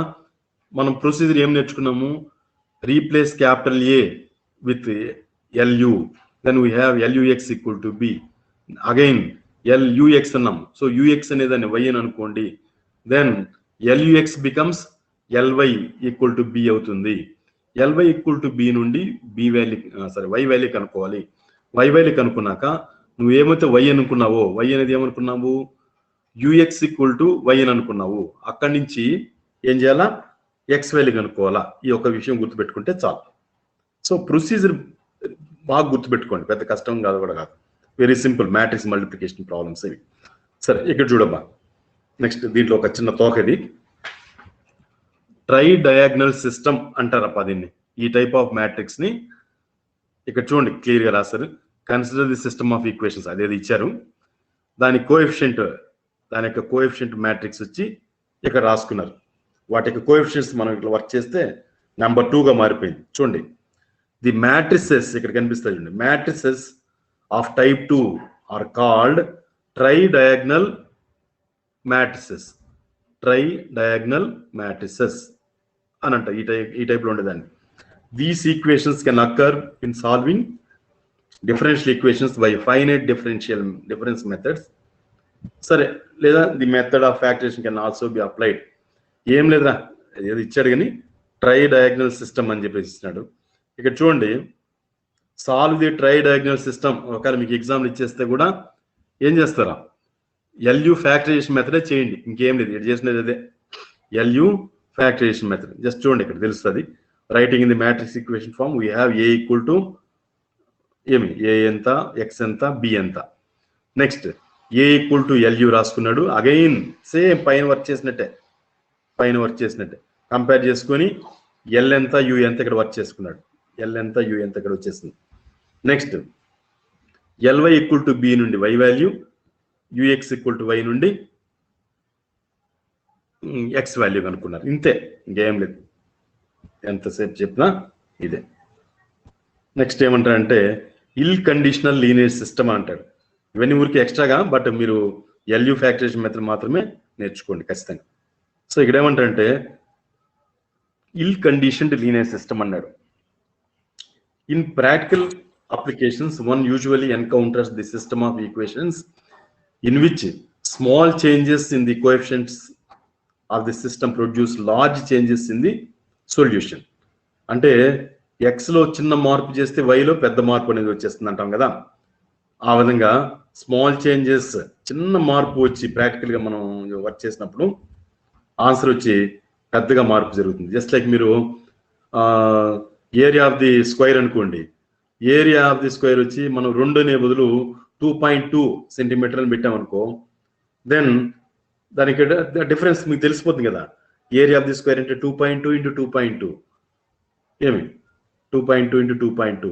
మనం ప్రొసీజర్ ఏం నేర్చుకున్నాము, replace capital A with L U, then we have L U X equal to B. Again L U X అన్నాం, సో యూఎక్స్ అనేదాన్ని వై అని అనుకోండి. Then L U X becomes L Y equal to B అవుతుంది. ఎల్వై ఈక్వల్ టు బి నుండి బి వాల్యూ వై వాల్యూ కనుక్కోవాలి. Y value కనుక్కున్నాక నువ్వు ఏమైతే వై అనుకున్నావో, వై అనేది ఏమనుకున్నావు, యూఎక్స్ ఈక్వల్ టు వై అని అనుకున్నావు. అక్కడి నుంచి ఏం చేయాలా, ఎక్స్ వాల్యూ కనుక్కోవాలా. ఈ ఒక విషయం గుర్తుపెట్టుకుంటే చాలు. సో ప్రొసీజర్ బాగా గుర్తుపెట్టుకోండి, పెద్ద కష్టం కాదు కూడా కాదు, very simple matrix multiplication problems ఇవి. సరే, ఇక్కడ చూడబ్బా. నెక్స్ట్ దీంట్లో ఒక చిన్న తోకది, ట్రై డయాగ్నల్ సిస్టమ్ అంటారప్ప దీన్ని. ఈ టైప్ ఆఫ్ మ్యాట్రిక్స్ ని ఇక్కడ చూడండి క్లియర్ గా రాశారు. Consider the system of equations అదేది ఇచ్చారు, దాని యొక్క కోఎఫిషియంట్ మ్యాట్రిక్స్ వచ్చి ఇక్కడ రాసుకున్నారు. వాటి యొక్క కోఎఫిషియంట్స్ మనం ఇట్లా వర్క్ చేస్తే నెంబర్ 2గా మారిపోయింది. చూడండి, ది మ్యాట్రిసెస్ ఇక్కడ కనిపిస్తాయి చూడండి, matrices of type 2 are called tridiagonal matrices. Tridiagonal matrices అని అంట ఈ టైప్లో ఉండేదాన్ని. These equations can occur in solving differential equations by finite difference methods. సరే, లేదా the method of factorisation can also be applied. ఏం లేదా ఏదో ఇచ్చాడు కానీ ట్రై డయాగ్నల్ సిస్టమ్ అని చెప్పేసి ఇచ్చినాడు. ఇక్కడ చూడండి, solve the try diagonal system. ఒకవేళ మీకు ఎగ్జామ్లు ఇచ్చేస్తే కూడా ఏం చేస్తారా, ఎల్యూ ఫ్యాక్టరైజేషన్ మెథడే చేయండి, ఇంకేం లేదు. ఇక్కడ చేసినది అదే ఎల్యూ ఫ్యాక్టరైజేషన్ మెథడ్. జస్ట్ చూడండి ఇక్కడ తెలుస్తుంది. Writing in the matrix equation form we have A equal to A ఎంత, ఎక్స్ ఎంత, బి ఎంత. Next A equal to L U రాసుకున్నాడు. అగైన్ సేమ్ పైన వర్క్ చేసినట్టే కంపేర్ చేసుకొని ఎల్ ఎంత యూ ఎంత ఇక్కడ వర్క్ చేసుకున్నాడు. ఎల్ ఎంత యూ ఎంత ఇక్కడ వచ్చేసింది. Next L Y equal to B నుండి Y value, U X equal to Y నుండి ఎక్స్ వాల్యూ కనుక్కున్నారు. ఇంతే, ఇంకేం లేదు. ఎంతసేపు చెప్పినా ఇదే. నెక్స్ట్ ఏమంటారంటే ఇల్ కండిషనల్ లీనియర్ సిస్టమ్ అంటాడు. ఇవన్నీ ఊరికి ఎక్స్ట్రాగా, బట్ మీరు ఎల్యూ ఫ్యాక్టరేషన్ మెథడ్ మాత్రమే నేర్చుకోండి ఖచ్చితంగా. సో ఇక్కడ ఏమంటారంటే ఇల్ కండిషన్డ్ లీనియర్ సిస్టమ్ అన్నాడు. In practical applications, one usually encounters the system of equations in which small changes in the coefficients of the system produce large changes in the solution. అంటే x లో చిన్న మార్పు చేస్తే y లో పెద్ద మార్పు అనేది వచ్చేస్తుంది అంటాం కదా. ఆ విధంగా స్మాల్ చేంజెస్, చిన్న మార్పు వచ్చి ప్రాక్టికల్ గా మనం వర్క్ చేసినప్పుడు ఆన్సర్ వచ్చి పెద్దగా మార్పు జరుగుతుంది. జస్ట్ లైక్ మీరు ఏరియా ఆఫ్ ది స్క్వేర్ అనుకోండి, ఏరియా ఆఫ్ ది స్క్వేర్ వచ్చి మనం 2 అనే బదులు 2.2 సెంటీమీటర్లు పెట్టామనుకో, దెన్ దానికి డిఫరెన్స్ మీకు తెలిసిపోతుంది కదా. ఏరియా ఆఫ్ ది స్క్వేర్ అంటే 2.2 ఇంటూ 2.2 ఏమి 2.2 ఇంటూ 2.2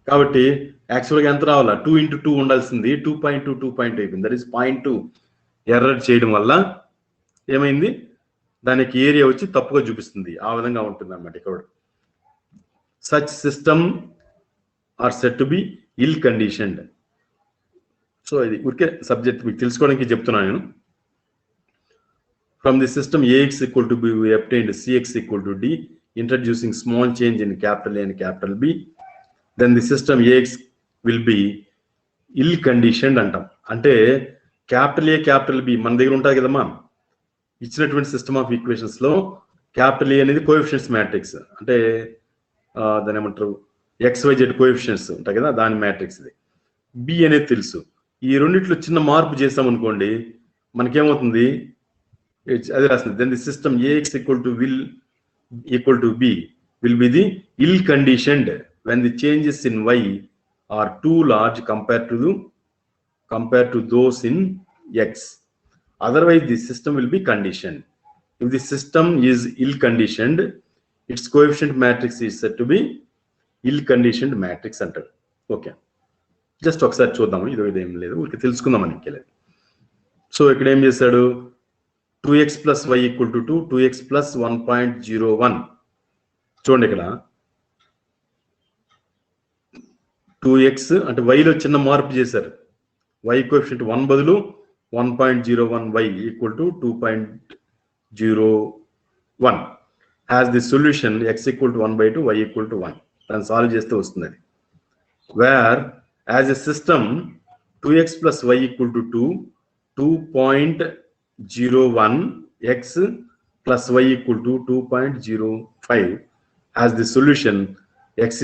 కాబట్టి యాక్చువల్గా ఎంత రావాలా, 2 ఇంటూ 2 ఉండాల్సింది 2.2 2.2 అయిపోయింది. దట్ ఈస్ 0.2 ఎర్రర్ చేయడం వల్ల ఏమైంది, దానికి ఏరియా వచ్చి తప్పుగా చూపిస్తుంది. ఆ విధంగా ఉంటుంది అన్నమాట ఇక్కడ. Such system are set to be ill conditioned. So ఇది ఊరికే సబ్జెక్ట్ మీకు తెలుసుకోవడానికి చెప్తున్నాను నేను. From the system AX equal to B we obtained CX equal to D introducing small change in capital A and capital B, then the system AX will be ill conditioned అంటాం. అంటే capital ఏ capital B మన దగ్గర ఉంటుంది కదమ్మా, ఇచ్చినటువంటి system of equations లో capital ఏ అనేది coefficients matrix, అంటే దాని ఏమంటారు XYZ కోఎఫిషియన్స్ ఉంటాయి కదా, దాని మ్యాట్రిక్స్ ఇది. బి అనేది తెలుసు. ఈ రెండిట్లో చిన్న మార్పు చేస్తాం అనుకోండి, మనకేమవుతుంది, అదే రాస్తుంది. Then the system AX equal to B will be the ill conditioned when the changes in Y are too large compared to those in X. Otherwise the system will be conditioned. If the system is ill conditioned, its coefficient matrix is said to be ill conditioned matrix అంటారు. Okay, just ఒకసారి చూద్దాము, ఇదేం లేదు, ఊరికి తెలుసుకుందామని ఇంకెళ్ళలేదు. So ఇక్కడ ఏం చేశాడు, 2x + y = 2, 2x + 1.01. చూడండి ఇక్కడ 2x అంటే వైలో చిన్న మార్పు చేశారు. y కోఎఫిషియంట్ 1 బదులు 1.01, y = 2.01 has the solution x = 1/2, y = 1. దాన్ని సాల్వ్ చేస్తే వస్తుంది అది. Where as a system 2x + y = 2, 2.01 x + y = 2.05 has the solution x =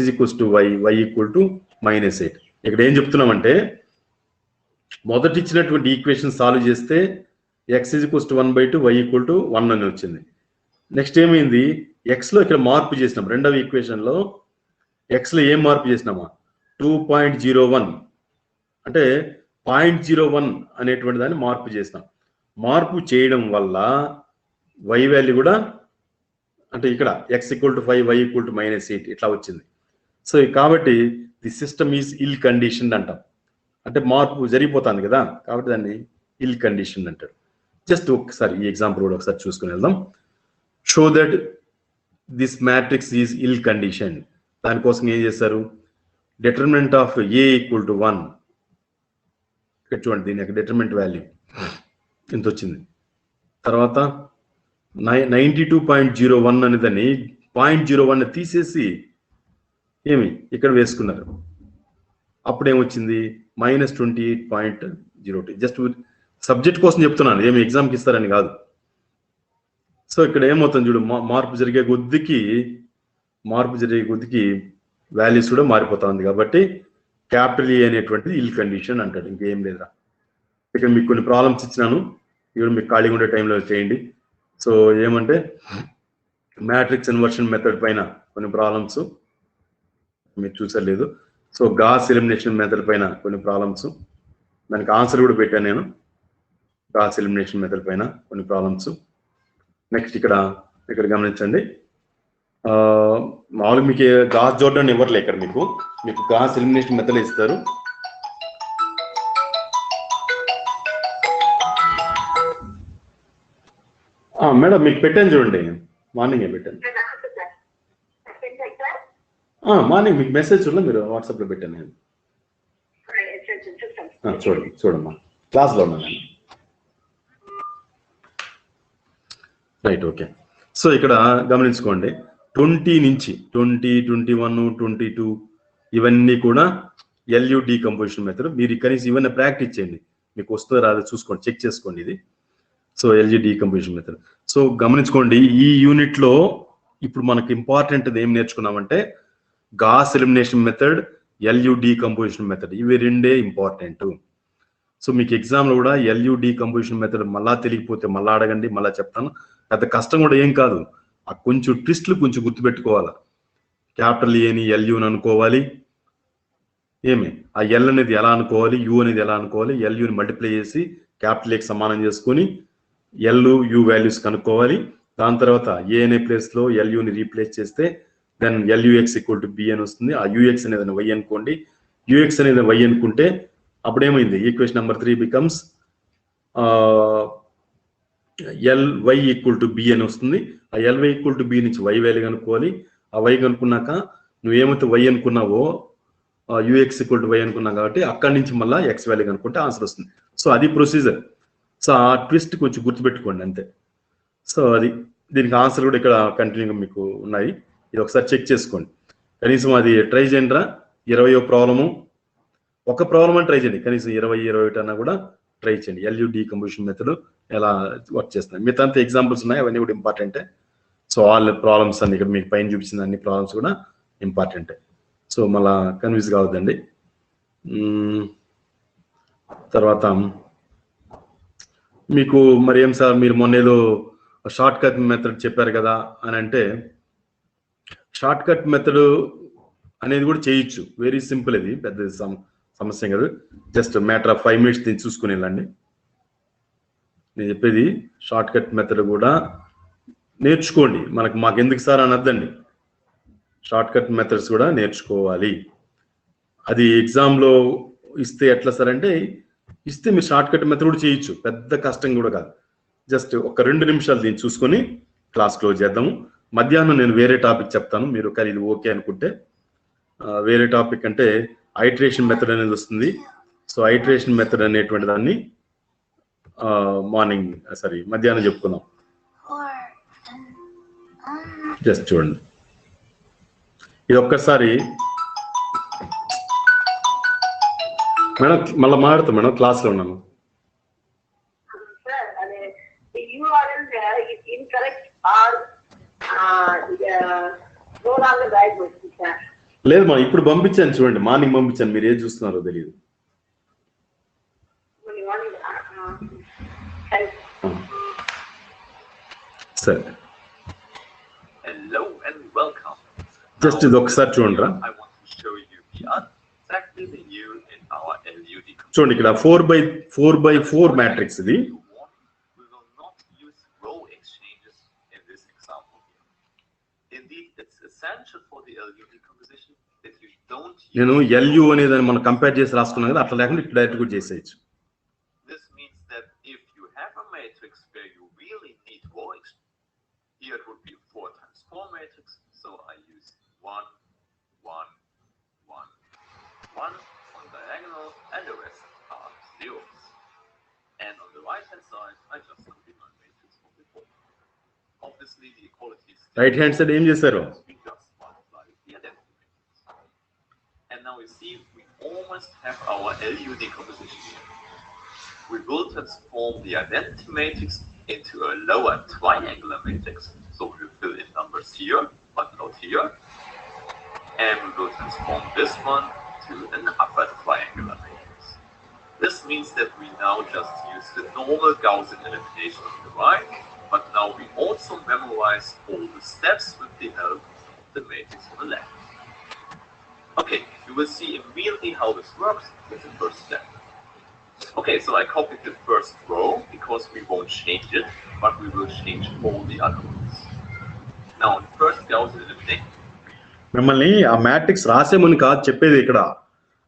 y, y = -8. ఇక్కడ ఏం చెప్తున్నామంటే మొదటి ఇచ్చినటువంటి ఈక్వేషన్ సాల్వ్ చేస్తే x = 1/2, y = 1 అని వచ్చింది. నెక్స్ట్ ఏమైంది, x లో ఇక్కడ మార్పు చేసినాం. రెండవ ఈక్వేషన్ లో x లో ఏం మార్పు చేసినామా, 2.01 అంటే 0.01 అనేటువంటి దాన్ని మార్పు చేసినాం. మార్పు చేయడం వల్ల y వాల్యూ కూడా అంటే ఇక్కడ x = 5, y = -8 ఇట్లా వచ్చింది. సో కాబట్టి the system is ill conditioned అంటాం. అంటే మార్పు జరిగిపోతుంది కదా, కాబట్టి దాన్ని ఇల్ కండిషన్ అంటారు. జస్ట్ ఒకసారి ఈ ఎగ్జాంపుల్ కూడా ఒకసారి చూసుకుని వెళ్దాం. Show that this matrix is ill condition. దానికోసం ఏం చేశారు, డిటర్మినెంట్ ఆఫ్ A = 1. ఇక్కడ చూడండి, దీని యొక్క డిటర్మినెంట్ వాల్యూ ఎంత వచ్చింది. తర్వాత 92.01 అనే దాన్ని 0.01 తీసేసి ఏమి ఇక్కడ వేసుకున్నారు. అప్పుడు ఏమొచ్చింది, -28.02. జస్ట్ సబ్జెక్ట్ కోసం చెప్తున్నాను, ఏమి ఎగ్జామ్కి ఇస్తారని కాదు. సో ఇక్కడ ఏమవుతుంది చూడు, మార్పు జరిగే కొద్దికి వాల్యూస్ కూడా మారిపోతా ఉంది. కాబట్టి క్యాపిటల్ ఏ అనేటువంటిది ఇల్ కండిషన్ అంటాడు. ఇంకేం లేదా. ఇక్కడ మీకు కొన్ని ప్రాబ్లమ్స్ ఇచ్చినాను, ఇవి మీకు ఖాళీగా ఉండే టైంలో చేయండి. సో ఏమంటే మ్యాట్రిక్స్ ఇన్వర్షన్ మెథడ్ పైన కొన్ని ప్రాబ్లమ్స్ మీరు చూసలేదు. సో గాస్ ఎలిమినేషన్ మెథడ్ పైన కొన్ని ప్రాబ్లమ్స్, దానికి ఆన్సర్ కూడా పెట్టాను నేను. గాస్ ఎలిమినేషన్ మెథడ్ పైన కొన్ని ప్రాబ్లమ్స్. నెక్స్ట్ ఇక్కడ గమనించండి, మామూలుగా మీకు గాస్ జోర్డాన్ ఇవ్వట్లే, ఇక్కడ మీకు గాస్ ఎలిమినేషన్ మెథడ్ ఇస్తారు. మేడం మీకు పెట్టాను చూడండి, మార్నింగే పెట్టాను. మార్నింగ్ మీకు మెసేజ్ చూడండి, మీరు వాట్సాప్లో పెట్టాను నేను. చూడమ్మా, క్లాస్లో ఉన్నాను నేను. Right, okay. సో ఇక్కడ గమనించుకోండి, 20 నుంచి 20, 21, 22 ఇవన్నీ కూడా LU డీకంపోజిషన్ మెథడ్. మీరు కనీసం ఇవన్నీ ప్రాక్టీస్ చేయండి, మీకు వస్తుందో రాదో చూసుకోండి, చెక్ చేసుకోండి ఇది. So LU decomposition method. So గమనించుకోండి, ఈ యూనిట్లో ఇప్పుడు మనకు ఇంపార్టెంట్ ఏం నేర్చుకున్నామంటే Gauss elimination method, LU decomposition method, ఇవి రెండే ఇంపార్టెంట్. సో మీకు ఎగ్జామ్లో కూడా LU డీకంపోజిషన్ మెథడ్ మళ్ళా తెలియకపోతే మళ్ళీ అడగండి, మళ్ళీ చెప్తాను. పెద్ద కష్టం కూడా ఏం కాదు, ఆ కొంచెం ట్విస్ట్లు కొంచెం గుర్తుపెట్టుకోవాలి. క్యాపిటల్ ఏని LUని అనుకోవాలి, ఏమి ఆ L అనేది ఎలా అనుకోవాలి, U అనేది ఎలా అనుకోవాలి, LUని మల్టిప్లై చేసి క్యాపిటల్ ఏకి సమానం చేసుకొని LU వాల్యూస్ కనుక్కోవాలి. దాని తర్వాత A అనే ప్లేస్లో LUని రీప్లేస్ చేస్తే then LUX equal to B అని వస్తుంది. ఆ UX అనేది Y అనుకోండి, UX అనేది Y అనుకుంటే అప్పుడు ఏమైంది, equation number 3 becomes LY equal to B అని వస్తుంది. ఆ LY ఈక్వల్ టు B నుంచి Y వాల్యూ కనుక్కోవాలి. ఆ Y కనుక్కున్నాక నువ్వేమైతే Y అనుకున్నావో UX equal to Y అనుకున్నావు కాబట్టి అక్కడి నుంచి మళ్ళీ X వాల్యూ కనుక్కుంటే ఆన్సర్ వస్తుంది. సో అది ప్రొసీజర్. సో ఆ ట్విస్ట్ కొంచెం గుర్తుపెట్టుకోండి అంతే. సో అది దీనికి ఆన్సర్ కూడా ఇక్కడ కంటిన్యూగా మీకు ఉన్నాయి, ఇది ఒకసారి చెక్ చేసుకోండి. కనీసం అది ట్రై చేయండిరా. 20వ ప్రాబ్లము ఒక ప్రాబ్లం అని ట్రై చేయండి, కనీసం 20, 21 అన్నా కూడా ట్రై చేయండి. LU డీకంపోజిషన్ మెథడ్ ఎలా వర్క్ చేస్తున్నాయి, మిగతా అంతా ఎగ్జాంపుల్స్ ఉన్నాయి, అవన్నీ కూడా ఇంపార్టెంటే. సో ఆల్ ప్రాబ్లమ్స్ అన్ని ఇక్కడ మీకు పైన చూపించిన అన్ని ప్రాబ్లమ్స్ కూడా ఇంపార్టెంటే. సో మళ్ళా కన్ఫ్యూజ్ కావద్దండి. తర్వాత మీకు మరి ఏం సార్ మీరు మొన్న ఏదో షార్ట్ కట్ మెథడ్ చెప్పారు కదా అని అంటే, షార్ట్ కట్ మెథడ్ అనేది కూడా చేయొచ్చు, వెరీ సింపుల్. ఇది పెద్ద సమస్య కాదు, జస్ట్ మ్యాటర్ ఆఫ్ 5 minutes దీన్ని చూసుకుని వెళ్ళండి. నేను చెప్పేది షార్ట్ కట్ మెథడ్ కూడా నేర్చుకోండి, మాకు ఎందుకు సార్ అనద్దండి, షార్ట్ కట్ మెథడ్స్ కూడా నేర్చుకోవాలి. అది ఎగ్జామ్లో ఇస్తే ఎట్లా సార్ అంటే, ఇస్తే మీరు షార్ట్ కట్ మెథడ్ కూడా చేయొచ్చు, పెద్ద కష్టం కూడా కాదు. జస్ట్ ఒక 2 నిమిషాలు దీన్ని చూసుకొని క్లాస్ క్లోజ్ చేద్దాము. మధ్యాహ్నం నేను వేరే టాపిక్ చెప్తాను, మీరు కానీ ఇది ఓకే అనుకుంటే. వేరే టాపిక్ అంటే ఐటరేషన్ మెథడ్ అనేది వస్తుంది. సో ఐటరేషన్ మెథడ్ అనేటువంటి దాన్ని మధ్యాహ్నం చెప్పుకుందాం. జస్ట్ చూడండి, ఇది ఒక్కసారి మేడం మళ్ళీ మాట్లాడతాం మేడం, క్లాస్లో ఉన్నాను. లేదు మా ఇప్పుడు పంపించాను చూడండి, మార్నింగ్ పంపించాను, మీరు ఏం చూస్తున్నారో తెలియదు. సరే, జస్ట్ ఇది ఒకసారి చూడండి రా. చూడండి ఇక్కడ 4x4 మ్యాట్రిక్స్ ఇది. నేను LU అనేదాన్ని మనం కంపేర్ చేసి రాసుకున్నాం కదా, అట్లా లేకుండా ఇక్కడ డైరెక్ట్ కూడా చేసేయచ్చు. రైట్ హ్యాండ్ సైడ్ ఏం చేశారు? Have our LU decomposition here. We will transform the identity matrix into a lower triangular matrix. So we will fill in numbers here, but not here. And we will transform this one to an upper triangular matrix. This means that we now just use the normal Gaussian elimination on the right, but now we also memorize all the steps with the help of the matrix on the left. Okay, you will see immediately how this works with the first step. Okay, so I copied the first row because we won't change it, but we will change all the other ones. Now, first Gaussian eliminate. మిమ్మల్ని ఆ matrix రాసేమని కాదు చెప్పేది,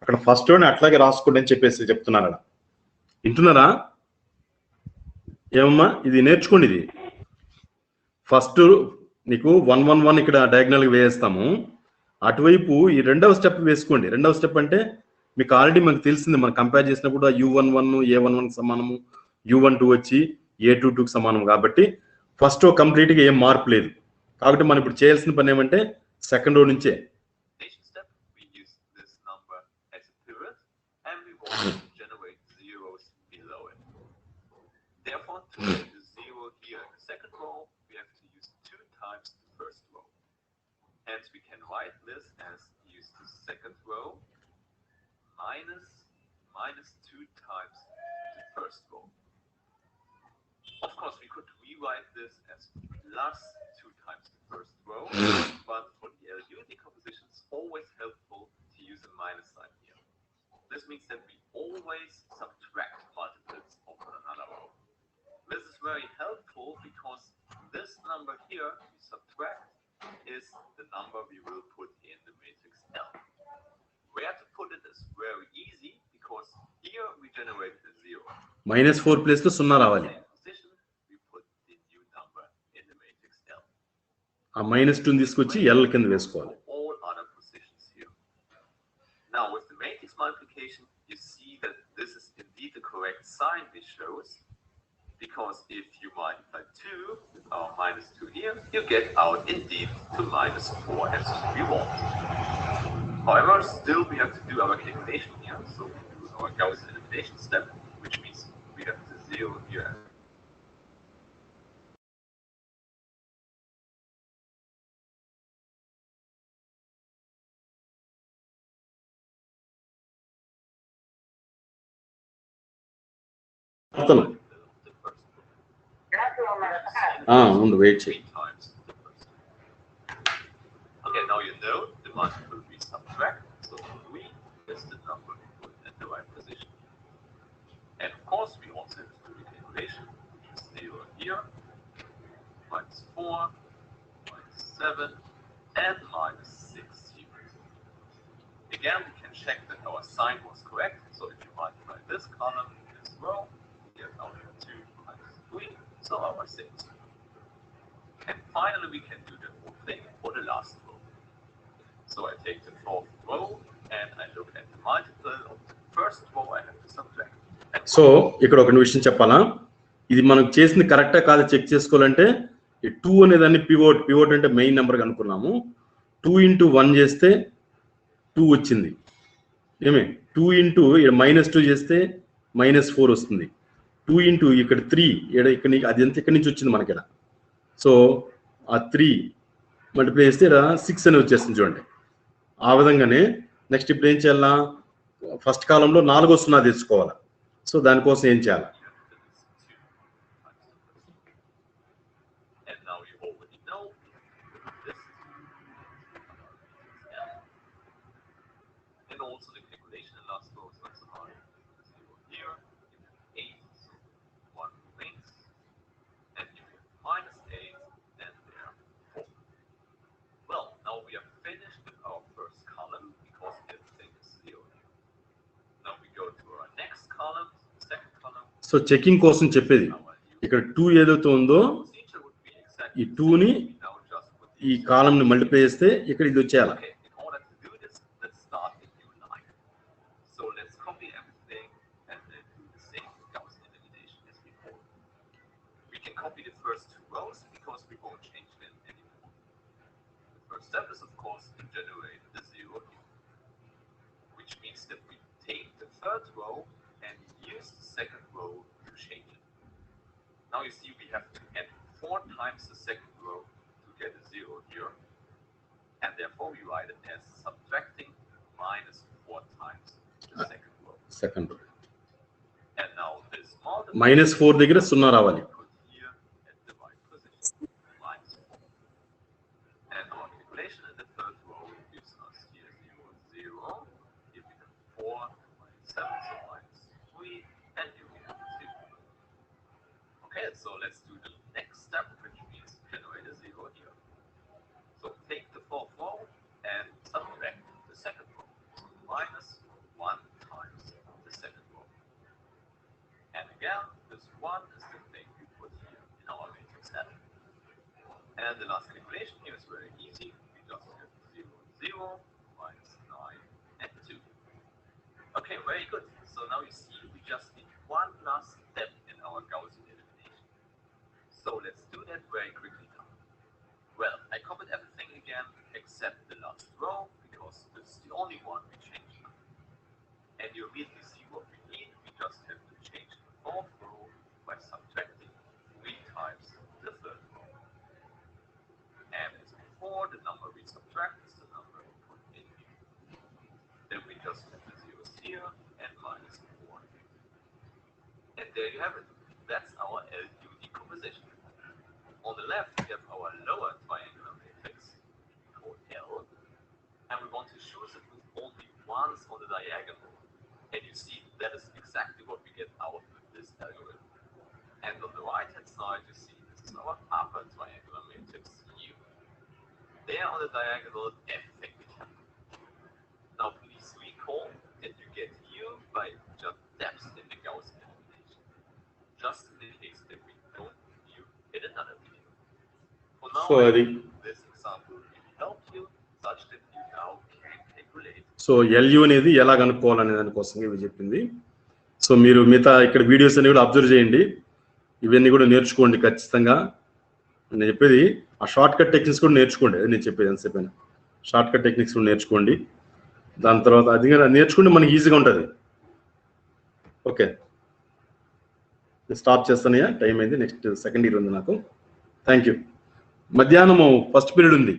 అక్కడ first one అట్లాగే రాసుకోండి అని చెప్తున్నారు అక్కడ. వింటున్నారా? ఏమమ్మా ఇది నేర్చుకోండి. ఇది ఫస్ట్ నీకు 1 1 1 ఇక్కడ డయాగ్నల్ గా వేస్తాము. అటువైపు ఈ రెండవ స్టెప్ వేసుకోండి. రెండవ స్టెప్ అంటే మీకు ఆల్రెడీ మనకు తెలిసింది, మనం కంపేర్ చేసినప్పుడు U11 A11 సమానము, U12 వచ్చి A22 సమానం. కాబట్టి ఫస్ట్ రో కంప్లీట్ గా ఏం మార్పు లేదు. కాబట్టి మనం ఇప్పుడు చేయాల్సిన పని ఏమంటే సెకండ్ రో నుంచే step, we use this number as a pivot, and we want to generate zeros below it. Therefore, to get the zero here in the second row, we have to use 2 times the first row. Hence, we can write this as use the second row minus 2 times the first row. Of course, we could rewrite this as plus 2 times the first row, but for the LU decomposition, it's always helpful to use a minus sign here. This means that we always subtract multiples of another row. This is very helpful because this number here we subtract is the number we will put in the matrix L. Where to put it is very easy because here we generate a 0. -4 place లో 0 రావాలి. We put the new number in the matrix L. ఆ -2 తీసుకొచ్చి L కింద వేసుకోవాలి. All other positions here. Now with the matrix multiplication, you see that this is indeed the correct sign this shows, because if you multiply 2 with our -2 here, you get out indeed to -4 as we want. However, still we have to do our calculation here, so we do our Gauss elimination step, which means we have the 0 here. అతను ఉండు wait చేయి. 3 times the first. Okay, now you know the multiple we subtract, so 3 is the number we put in the right position. And of course, we also have to do the calculation, which is 0 here, -4, -7, and -6 here. Again, we can check that our sign was correct, so if you multiply this column with this row, we get out 2 minus 3, so our 6. And finally, we can do the whole thing for the last row. So I take the 4th row, and I look at the multiple of the first row I have to subtract. So ఇక్కడ ఒక విషయం చెప్పాలా, ఇది మనం చేసింది కరెక్టా కాదు check చేసుకోవాలంటే ఈ 2 అనేదాన్ని పివోట్ అంటే మెయిన్ నెంబర్ అనుకున్నాము. 2 into 1 చేస్తే 2 వచ్చింది. ఏమే 2 into -2 చేస్తే -4 వస్తుంది. 2 into ఇక్కడ 3 ఇక్కడ అది ఎంత ఇక్కడి నుంచి వచ్చింది మనకి. సో ఆ 3 మల్టిప్లై చేస్తే 6 అని వచ్చేస్తుంది చూడండి. ఆ విధంగానే నెక్స్ట్ ఇప్పుడు ఏం చేయాలా, ఫస్ట్ కాలంలో 4వ 0 తెచ్చుకోవాలి. సో దానికోసం ఏం చేయాలి, And now you already know this. And also the calculation in last row is not so hard. 0 here, you have 8, so 1 remains. And if you have -8, then there are 4. Well, now we are finished with our first column because everything is 0 here. Now we go to our next column, second column. So checking కోసం చెప్పేది ఇక్కడ 2 ఏదైతే ఉందో Procedure would be exactly ఈ 2ని we now just put ఈ కాలంని multiply చేస్తే ఇక్కడ ఇది వచ్చేయాలి. Okay, in order to do this, let's start a new line. So let's copy everything and then do the same Gauss elimination as before. We can copy the first 2 rows because we won't change them anymore. The first step is, of course, to generate the 0 here, which means that we take the third row and use the second row to change it. Now you see we have to add 4 times the second row to get a 0 here. And therefore we write it as subtracting -4 times the second row. Second And now this multiple -4 దగ్గర 0 రావాలి. put here at the right position, -4. And our calculation in the third row gives us here 0, 0. Here we have 4, -7, so -3, and here we have 0. Okay, so let's do the next step, which means generate a 0 here. So take the 4th row and subtract the second row. So -1 times the second row. And again, this 1 is the thing we put here in our matrix L. And the last calculation here is very easy. We just have 0, 0. So now you see we just need one last step in our Gaussian elimination. So let's do that very quickly now. Well, I copied everything again except the last row because this is the only one we changed now. And you immediately see what we need. We just have to change the fourth row by subtracting 3 times the third row. And as before, the number we subtract is the number we put in here. Then we just have the zeros here and minus 4. And there you have it. That's our LU decomposition. On the left, we have our lower triangular matrix called L, and we want to choose it with only once on the diagonal. And you see that is exactly what we get out with this algorithm. And on the right-hand side, you see this is our upper triangular matrix U. There on the diagonal, everything we can. Now please recall that you get U by just steps in the Gaussian elimination. Just in the case that we don't view in another video. For now, So I think this example will help you such that you now can calculate. So L U అనేది ఎలా కనుక్కోవాలనే దానికోసం ఇవి చెప్పింది. So మీరు మిగతా ఇక్కడ videos అన్ని కూడా అబ్జర్వ్ చేయండి, ఇవన్నీ కూడా నేర్చుకోండి ఖచ్చితంగా. నేను చెప్పేది ఆ షార్ట్ కట్ టెక్నిక్స్ కూడా నేర్చుకోండి. అది నేను చెప్పేది ఎంతసేపు షార్ట్ కట్ టెక్నిక్స్ కూడా నేర్చుకోండి. దాని తర్వాత అది నేర్చుకుంటే మనకి ఈజీగా ఉంటుంది. ఓకే, స్టాప్ చేస్తానయ్యా, టైం అయింది. నెక్స్ట్ సెకండ్ ఇయర్ ఉంది నాకు. Thank you. మధ్యాహ్నం ఫస్ట్ పీరియడ్ ఉంది.